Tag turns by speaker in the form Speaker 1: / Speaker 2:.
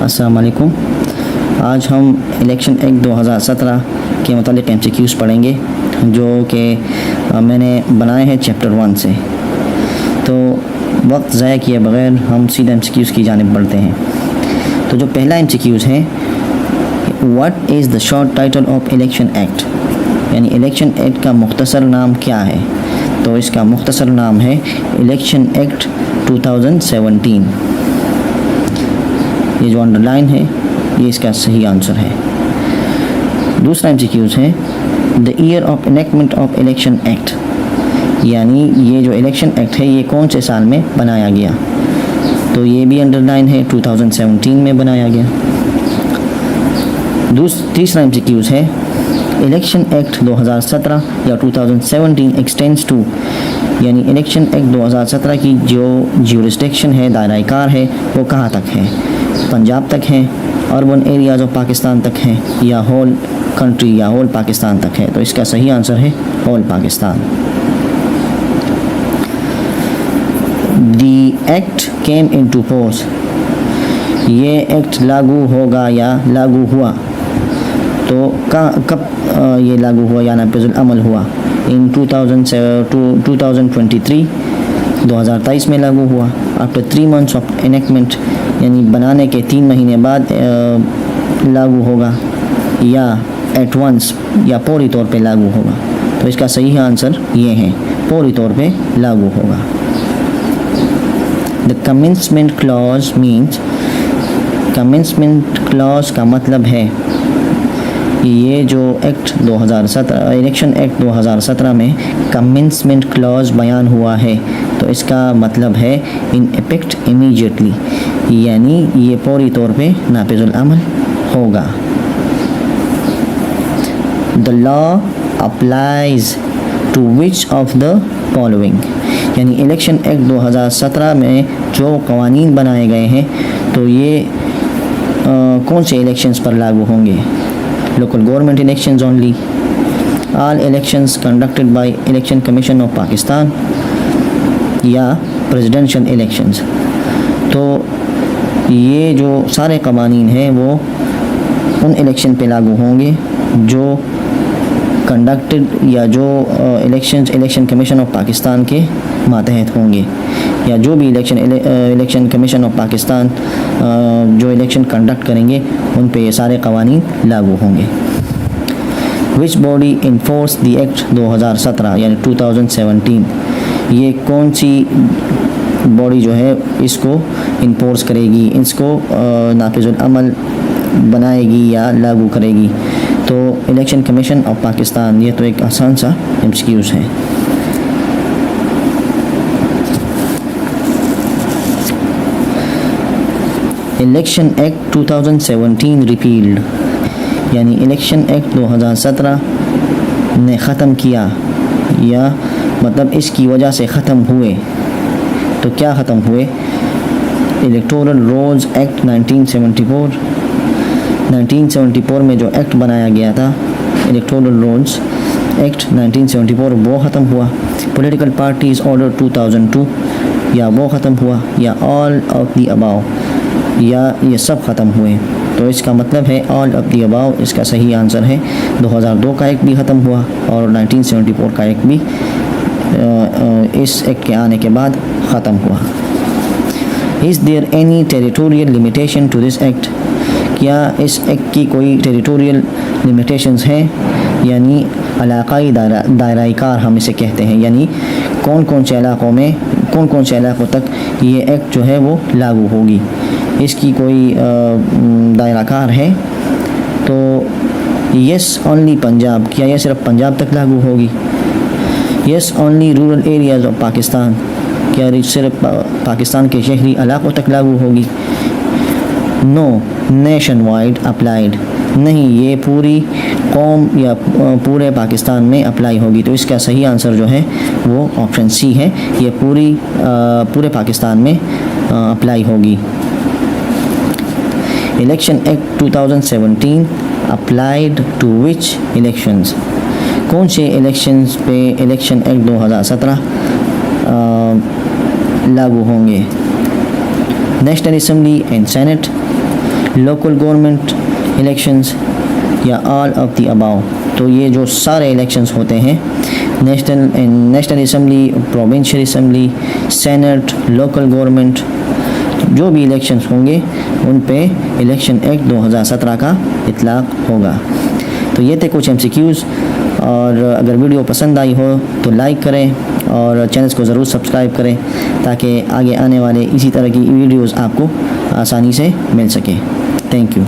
Speaker 1: अस्सलाम वालेकुम। आज हम इलेक्शन एक्ट 2017 के मतलब MCQs पढ़ेंगे जो कि मैंने बनाए हैं चैप्टर 1 से। तो वक्त ज़ाया किए बग़ैर हम सीधा MCQs की जानिब बढ़ते हैं। तो जो पहला MCQs है, what is the short title of election act, यानी इलेक्शन एक्ट का मुख्तसर नाम क्या है। तो इसका मुख्तसर नाम है इलेक्शन एक्ट 2017। ये जो अंडरलाइन है ये इसका सही आंसर है। दूसरा MCQs है, the year of enactment of election act, यानी ये जो इलेक्शन एक्ट है ये कौन से साल में बनाया गया। तो ये भी अंडरलाइन है, 2017 में बनाया गया। तीसरा MCQs है, इलेक्शन एक्ट 2017 या 2017 एक्सटेंड्स टू, यानी इलेक्शन एक्ट 2017 की जो ज्यूरिसडिक्शन है, दायरा कार है, वो कहाँ तक है। पंजाब तक है, अर्बन एरियाज़ ऑफ पाकिस्तान तक है, या होल कंट्री या होल पाकिस्तान तक है। तो इसका सही आंसर है whole Pakistan. The act came into force, ये एक्ट लागू होगा या लागू हुआ, तो कब ये लागू हुआ या नाफिजुल अमल हुआ। इन 2023 में लागू हुआ। आफ्टर 3 months ऑफ इनेक्टमेंट, यानी बनाने के 3 महीने बाद लागू होगा, या एट वंस या फौरी तौर पे लागू होगा। तो इसका सही आंसर ये है, फौरी तौर पे लागू होगा। The commencement clause means, commencement clause का मतलब है कि ये जो एक्ट 2017 इलेक्शन एक्ट 2017 में कमेंसमेंट क्लॉज बयान हुआ है, तो इसका मतलब है इन इफेक्ट इमीडिएटली, यानी ये फौरी तौर पे नाफिजुल अमल होगा। The law applies to which of the following, यानी इलेक्शन एक्ट 2017 में जो कवानीन बनाए गए हैं तो ये कौन से इलेक्शंस पर लागू होंगे। Local government elections only, all elections conducted by election commission of Pakistan, या प्रेसिडेंशियल इलेक्शंस। तो ये जो सारे कवानीन हैं वो उन इलेक्शन पे लागू होंगे जो कंडक्टेड या जो इलेक्शन कमीशन ऑफ पाकिस्तान के मातहत होंगे, या जो भी इलेक्शन कमीशन ऑफ पाकिस्तान जो इलेक्शन कंडक्ट करेंगे उन पे ये सारे कवानीन लागू होंगे। Which body enforce the act 2017, यानी 2017, ये कौन सी बॉडी जो है इसको इन्फोर्स करेगी, इसको नाफिजुल अमल बनाएगी या लागू करेगी। तो इलेक्शन कमीशन ऑफ पाकिस्तान। ये तो एक आसान सा MCQs है। इलेक्शन एक्ट 2017 रिपील्ड, यानी इलेक्शन एक्ट 2017 ने ख़त्म किया, या मतलब इसकी वजह से ख़त्म हुए। तो क्या ख़त्म हुए। इलेक्टोरल रोल्स एक्ट 1974 में जो एक्ट बनाया गया था, इलेक्टोरल रोल्स एक्ट 1974, वो ख़त्म हुआ। पॉलिटिकल पार्टीज़ ऑर्डर 2002, या वो ख़त्म हुआ, या ऑल ऑफ द अबाव, या ये सब ख़त्म हुए। तो इसका मतलब है ऑल ऑफ द अबाव इसका सही आंसर है। 2002 का एक्ट भी ख़त्म हुआ और 1974 का एक्ट भी इस एक्ट के आने के बाद ख़त्म हुआ। Is there any territorial limitation to this act, क्या इस एक्ट की कोई टेरिटोरियल लिमिटेशंस हैं, यानी इलाक़ाई दायरा कार हम इसे कहते हैं, यानी कौन कौन से इलाक़ों तक ये एक्ट जो है वो लागू होगी। इसकी कोई दायरा कार है। तो यस ओनली पंजाब, क्या यह सिर्फ पंजाब तक लागू होगी। Yes only rural areas of Pakistan, क्या सिर्फ पाकिस्तान के शहरी इलाक़ों तक लागू होगी। नो नेशन वाइड अप्लाइड, नहीं ये पूरी कौम या पूरे पाकिस्तान में अप्लाई होगी। तो इसका सही आंसर जो है वो ऑप्शन सी है, ये पूरे पाकिस्तान में अप्लाई होगी। Election act 2017 applied to which elections, कौन से इलेक्शंस पे इलेक्शन एक्ट 2017 लागू होंगे। National assembly and senate, local government elections या ऑल ऑफ द अबाव। तो ये जो सारे इलेक्शंस होते हैं, national assembly, provincial assembly, senate, local government, जो भी इलेक्शंस होंगे उन पे इलेक्शन एक्ट 2017 का इतलाक़ होगा। तो ये थे कुछ MCQs, और अगर वीडियो पसंद आई हो तो लाइक करें और चैनल को ज़रूर सब्सक्राइब करें ताकि आगे आने वाले इसी तरह की वीडियोस आपको आसानी से मिल सके। Thank you.